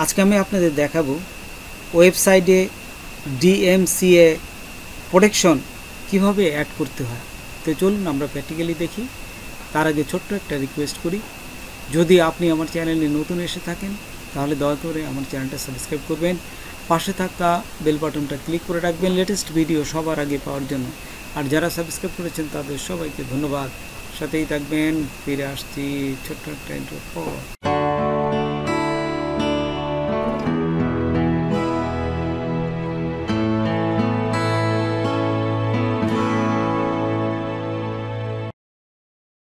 আজকে আমি আপনাদের দেখাবো ওয়েবসাইটে ডিএমসিএ প্রোটেকশন কিভাবে অ্যাড করতে হয়। তো চলুন আমরা প্র্যাকটিক্যালি দেখি। তার আগে ছোট্ট একটা রিকোয়েস্ট করি, যদি আপনি আমার চ্যানেলে নতুন এসে থাকেন তাহলে দয়া করে আমার চ্যানেলটা সাবস্ক্রাইব করবেন, পাশে থাকা বেল বাটনটা ক্লিক করে রাখবেন লেটেস্ট ভিডিও সবার আগে পাওয়ার জন্য। আর যারা সাবস্ক্রাইব করেছেন তাদের সবাইকে ধন্যবাদ, সাথেই থাকবেন। ফিরে আসছি ছোট্ট একটা ইন্ট্রোর পর।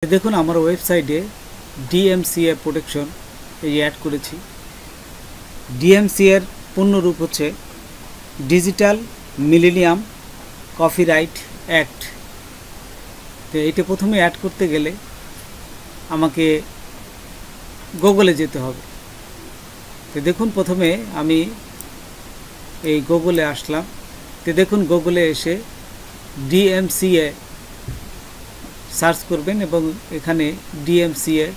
দেখুন আমার ওয়েবসাইটে ডিএমসিএ প্রোটেকশন এই অ্যাড করেছি। ডিএমসিএর পূর্ণরূপ হচ্ছে ডিজিটাল মিলেনিয়াম কপিরাইট অ্যাক্ট। তো এটা প্রথমে অ্যাড করতে গেলে আমাকে গুগলে যেতে হবে। তো দেখুন প্রথমে আমি এই গুগলে আসলাম। তো দেখুন গুগলে এসে ডিএমসিএ সার্চ করবেন এবং এখানে ডিএমসিএ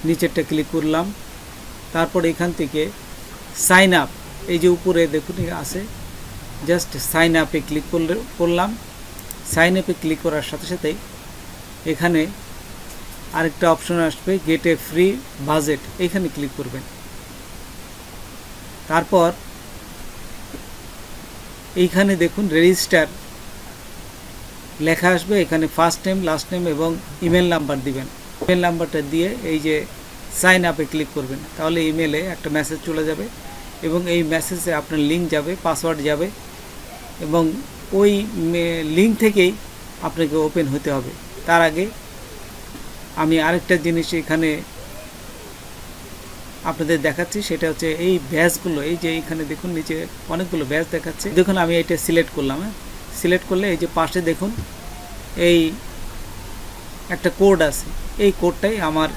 নিচেরটা ক্লিক করলাম। তারপর এখান থেকে সাইন আপ, এই যে উপরে দেখুন আছে, জাস্ট সাইন আপে ক্লিক করলাম। সাইন আপে ক্লিক করার সাথে সাথেই এখানে আরেকটা অপশন আসবে, গেট এ ফ্রি বাজেট, এইখানে ক্লিক করবেন। তারপর এইখানে দেখুন রেজিস্টার লেখা আসবে, এখানে ফার্স্ট নেম, লাস্ট নেম এবং ইমেল নাম্বার দিবেন। ইমেল নাম্বারটা দিয়ে এই যে সাইন আপে ক্লিক করবেন, তাহলে ইমেলে একটা মেসেজ চলে যাবে এবং এই মেসেজে আপনার লিঙ্ক যাবে, পাসওয়ার্ড যাবে এবং ওই লিঙ্ক থেকেই আপনাকে ওপেন হতে হবে। তার আগে আমি আরেকটা জিনিস এখানে আপনাদের দেখাচ্ছি, সেটা হচ্ছে এই ব্যাজগুলো, এই যে এখানে দেখুন নিচে অনেকগুলো ব্যাজ দেখাচ্ছে। দেখুন আমি এটা সিলেক্ট করলাম। সিলেক্ট করলে এই যে পাশে দেখুন এই একটা কোড আছে, এই কোডটাই আমার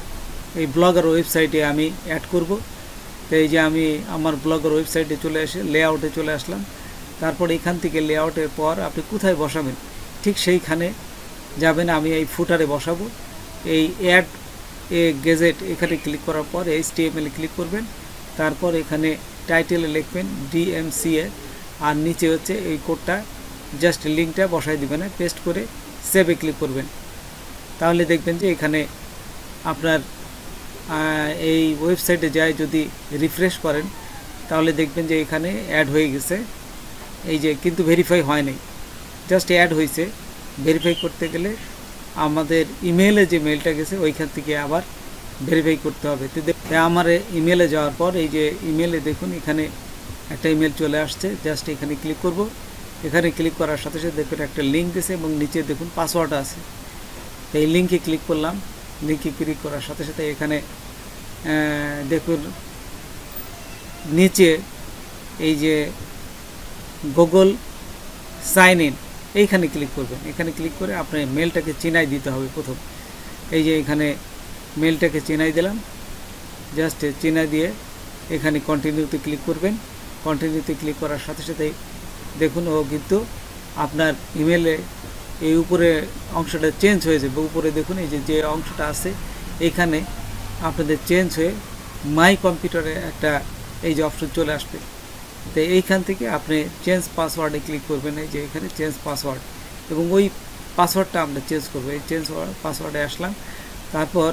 এই ব্লগার ওয়েবসাইটে আমি অ্যাড করব। তো এই যে আমি আমার ব্লগার ওয়েবসাইটে চলে এসে লেআউটে চলে আসলাম। তারপর এখান থেকে লেআউটের পর আপনি কোথায় বসাবেন ঠিক সেইখানে যাবেন। আমি এই ফুটারে বসাবো। এই অ্যাড এ গেজেট এখানে ক্লিক করার পর HTML ক্লিক করবেন। তারপর এখানে টাইটেলে লিখবেন ডিএমসিএ আর নিচে হচ্ছে এই কোডটা, জাস্ট লিঙ্কটা বসাই দিবেন, পেস্ট করে সেভে ক্লিক করবেন। তাহলে দেখবেন যে এখানে আপনার এই ওয়েবসাইটে যায় যদি রিফ্রেশ করেন তাহলে দেখবেন যে এখানে অ্যাড হয়ে গেছে। এই যে কিন্তু ভেরিফাই হয় নাই, জাস্ট অ্যাড হয়েছে। ভেরিফাই করতে গেলে আমাদের ইমেলে যে মেলটা গেছে ওইখান থেকে আবার ভেরিফাই করতে হবে। তো আমার ইমেলে যাওয়ার পর এই যে ইমেলে দেখুন এখানে একটা ইমেল চলে আসছে, জাস্ট এখানে ক্লিক করব। এখানে ক্লিক করার সাথে সাথে দেখুন একটা লিঙ্ক দিয়েছে এবং নিচে দেখুন পাসওয়ার্ড আছে। তো এই লিঙ্কে ক্লিক করলাম। লিঙ্কে ক্লিক করার সাথে সাথে এখানে দেখুন নিচে এই যে গুগল সাইন ইন, এইখানে ক্লিক করবেন। এখানে ক্লিক করে আপনার মেলটাকে চিনাই দিতে হবে প্রথম। এই যে এখানে মেলটাকে চিনাই দিলাম, জাস্ট চিনাই দিয়ে এখানে কন্টিনিউতে ক্লিক করবেন। কন্টিনিউতে ক্লিক করার সাথে সাথেই দেখুন ও কিন্তু আপনার ইমেলে এই উপরে অংশটা চেঞ্জ হয়ে যাবে। উপরে দেখুন এই যে অংশটা আছে এখানে আপনাদের চেঞ্জ হয়ে মাই কম্পিউটারে একটা এই যে অপশন চলে আসবে। তো এইখান থেকে আপনি চেঞ্জ পাসওয়ার্ডে ক্লিক করবেন। এই যে এখানে চেঞ্জ পাসওয়ার্ড এবং ওই পাসওয়ার্ডটা আমরা চেঞ্জ করবো। এই চেঞ্জ পাসওয়ার্ডে আসলাম। তারপর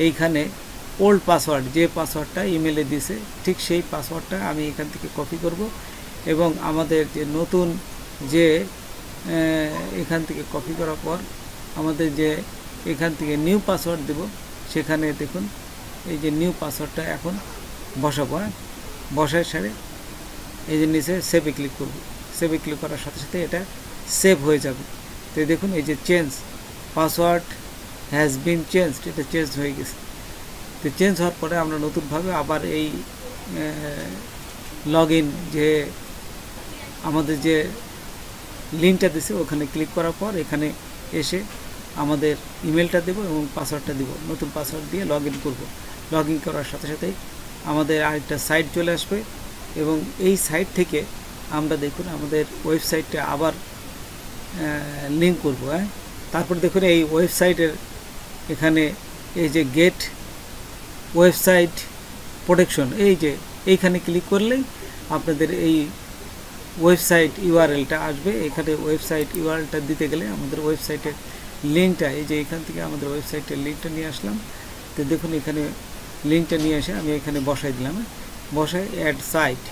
এইখানে ওল্ড পাসওয়ার্ড, যে পাসওয়ার্ডটা ইমেলে দিছে ঠিক সেই পাসওয়ার্ডটা আমি এখান থেকে কপি করব এবং আমাদের যে নতুন যে এখান থেকে কপি করার পর আমাদের যে এখান থেকে নিউ পাসওয়ার্ড দেব, সেখানে দেখুন এই যে নিউ পাসওয়ার্ডটা এখন বসাবো। বসার সাথে এই যে নিচে সেভে ক্লিক করব। সেভে ক্লিক করার সাথে সাথে এটা সেভ হয়ে যাবে। তো দেখুন এই যে change password has been changed, এটা চেঞ্জ হয়ে গেছে। তো চেঞ্জ হওয়ার পরে আমরা নতুনভাবে আবার এই লগ ইন যে আমাদের যে লিঙ্কটা দিছে ওখানে ক্লিক করার পর এখানে এসে আমাদের ইমেলটা দেব এবং পাসওয়ার্ডটা দিব। নতুন পাসওয়ার্ড দিয়ে লগ ইন করবো। লগ ইন করার সাথে সাথেই আমাদের আরেকটা সাইট চলে আসবে এবং এই সাইট থেকে আমরা দেখুন আমাদের ওয়েবসাইটটা আবার লিঙ্ক করব। তারপর দেখুন এই ওয়েবসাইটের এখানে এই যে গেট ওয়েবসাইট প্রোটেকশন, এই যে এইখানে ক্লিক করলেই আপনাদের এই ওয়েবসাইট ইউআরএলটা আসবে। এখানে ওয়েবসাইট ইউআরএলটা দিতে গেলে আমাদের ওয়েবসাইটের লিঙ্কটা, এই যে এখান থেকে আমাদের ওয়েবসাইটের লিঙ্কটা নিয়ে আসলাম। তো দেখুন এখানে লিঙ্কটা নিয়ে এসে আমি এখানে বসাই দিলাম। বসায় অ্যাড সাইট,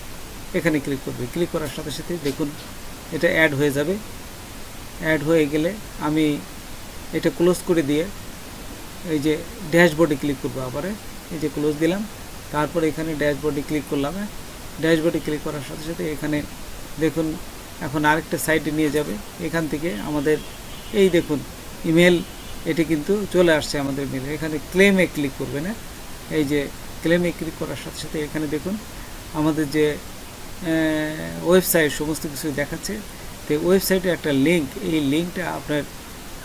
এখানে ক্লিক করবে। ক্লিক করার সাথে সাথে দেখুন এটা অ্যাড হয়ে যাবে। অ্যাড হয়ে গেলে আমি এটা ক্লোজ করে দিয়ে এই যে ড্যাশবোর্ডে ক্লিক করবো। আবার এই যে ক্লোজ দিলাম, তারপরে এখানে ড্যাশবোর্ডে ক্লিক করলাম। ড্যাশবোর্ডে ক্লিক করার সাথে সাথে এখানে দেখুন এখন আরেকটা সাইটে নিয়ে যাবে। এখান থেকে আমাদের এই দেখুন ইমেল, এটি কিন্তু চলে আসছে আমাদের মেলে। এখানে ক্লেমে ক্লিক করবে না, এই যে ক্লেমে ক্লিক করার সাথে সাথে এখানে দেখুন আমাদের যে ওয়েবসাইট সমস্ত কিছু দেখাচ্ছে। তো ওয়েবসাইটে একটা লিঙ্ক, এই লিঙ্কটা আপনার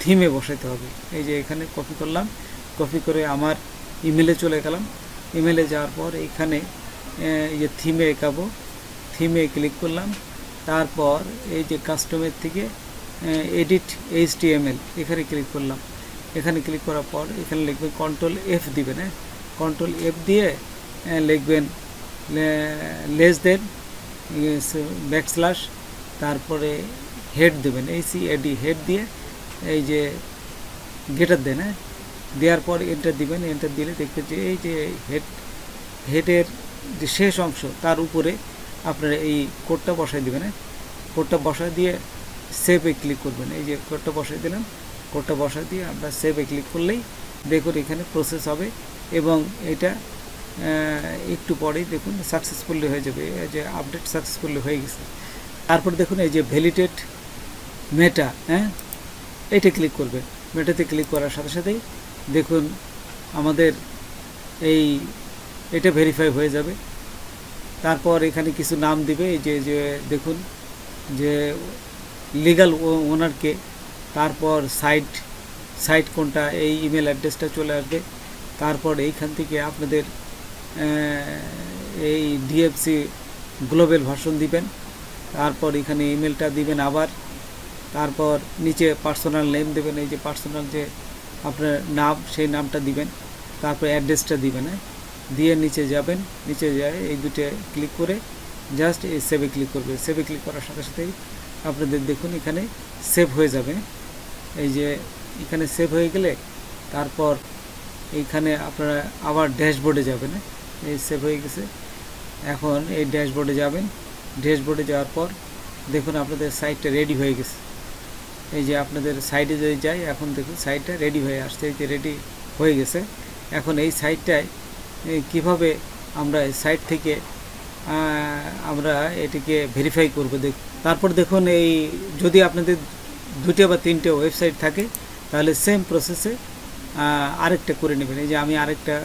থিমে বসাতে হবে। এই যে এখানে কপি করলাম, কপি করে আমার ইমেলে চলে গেলাম। ইমেলে যাওয়ার পর এখানে এই যে থিমে এঁকাবো, থিমে ক্লিক করলাম। তারপর এই যে কাস্টমের থেকে এডিট HTML, এখানে ক্লিক করলাম। এখানে ক্লিক করার পর এখানে লিখবেন কন্ট্রোল F দিবেন। কন্ট্রোল F দিয়ে লিখবেন লেস দেন ব্যাকস্ল্যাশ, তারপরে হেড দেবেন HEAD, হেড দিয়ে এই যে গেটার দেন। দেওয়ার পর এন্টার দিবেন। এন্টার দিলে দেখবেন যে এই যে হেডের যে শেষ অংশ তার উপরে আপনারা এই কোডটা বসাই দিবেন। কোডটা বসাই দিয়ে সেভে ক্লিক করবেন। এই যে কোডটা বসাই দিলাম, কোডটা বসাই দিয়ে আমরা সেভে ক্লিক করলেই দেখুন এখানে প্রসেস হবে এবং এটা একটু পরেই দেখুন সাকসেসফুলি হয়ে যাবে। এই যে আপডেট সাকসেসফুলি হয়ে গেছে। তারপর দেখুন এই যে ভ্যালিডেট মেটা, এইটা ক্লিক করবেন। মেটাতে ক্লিক করার সাথে সাথেই দেখুন আমাদের এটা ভেরিফাই হয়ে যাবে। তারপর এখানে কিছু নাম দিবে, এই যে দেখুন যে লিগ্যাল ওনারকে, তারপর সাইট কোনটা, এই ইমেল অ্যাড্রেসটা চলে আসবে। তারপর এইখান থেকে আপনাদের এই DFC গ্লোবাল ভার্সন দিবেন। তারপর এখানে ইমেলটা দিবেন আবার। তারপর নিচে পার্সোনাল নেম দেবেন, এই যে পার্সোনাল যে আপনার নাম সেই নামটা দিবেন। তারপর অ্যাড্রেসটা দিবেন। দিয়ে নিচে যাবেন, নিচে যায় এই দুটো ক্লিক করে জাস্ট এই সেভে ক্লিক করবে। সেভে ক্লিক করার সাথে সাথেই আপনাদের দেখুন এখানে সেভ হয়ে যাবে। এই যে এখানে সেভ হয়ে গেলে তারপর এইখানে আপনারা আবার ড্যাশবোর্ডে যাবেন। এই সেভ হয়ে গেছে। এখন এই ড্যাশবোর্ডে যাবেন। ড্যাশবোর্ডে যাওয়ার পর দেখুন আপনাদের সাইটটা রেডি হয়ে গেছে। এই যে আপনাদের সাইটে যদি যাই, এখন দেখুন সাইটটা রেডি হয়ে আসছে। এই যে রেডি হয়ে গেছে। এখন এই সাইটটায় কিভাবে আমরা সাইট থেকে আমরা এটিকে ভেরিফাই করব তারপর দেখুন এই যদি আপনাদের 2টা বা 3টে ওয়েবসাইট থাকে তাহলে সেম প্রসেসে আরেকটা করে নেবেন। এই যে আমি আরেকটা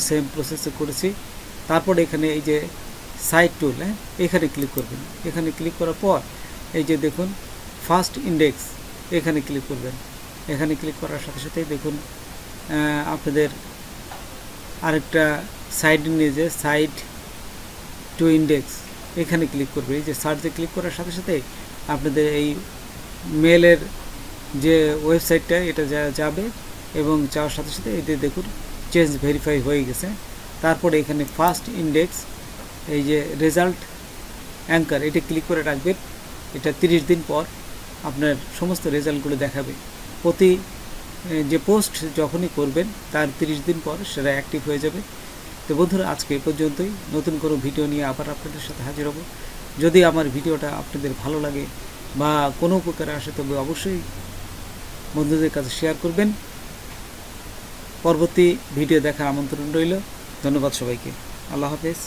সেম প্রসেসে করেছি। তারপর এখানে এই যে সাইট টুল, এখানে ক্লিক করবেন। এখানে ক্লিক করার পর এই যে দেখুন ফার্স্ট ইন্ডেক্স, এখানে ক্লিক করবেন। এখানে ক্লিক করার সাথে সাথে দেখুন আপনাদের আরেকটা সাইট নিয়ে যে সাইট টু ইন্ডেক্স, এখানে ক্লিক করবে। এই যে সার্চে ক্লিক করার সাথে সাথে আপনাদের এই মেলের যে ওয়েবসাইটটা এটা যাবে এবং যাওয়ার সাথে সাথে এই যে দেখুন চেঞ্জ ভেরিফাই হয়ে গেছে। তারপরে এখানে ফার্স্ট ইন্ডেক্স এই যে রেজাল্ট অ্যাঙ্কার, এটা ক্লিক করে রাখবেন। এটা 30 দিন পর আপনার সমস্ত রেজাল্টগুলো দেখাবে। প্রতি যে পোস্ট যখনই করবেন তার 30 দিন পর সেটা অ্যাক্টিভ হয়ে যাবে। তো বন্ধুরা আজকে এ পর্যন্তই। নতুন কোনো ভিডিও নিয়ে আবার আপনাদের সাথে হাজির হব। যদি আমার ভিডিওটা আপনাদের ভালো লাগে বা কোনো উপকারে আসে তবে অবশ্যই বন্ধুদের কাছে শেয়ার করবেন। পরবর্তী ভিডিও দেখার আমন্ত্রণ রইল। ধন্যবাদ সবাইকে। আল্লাহ হাফেজ।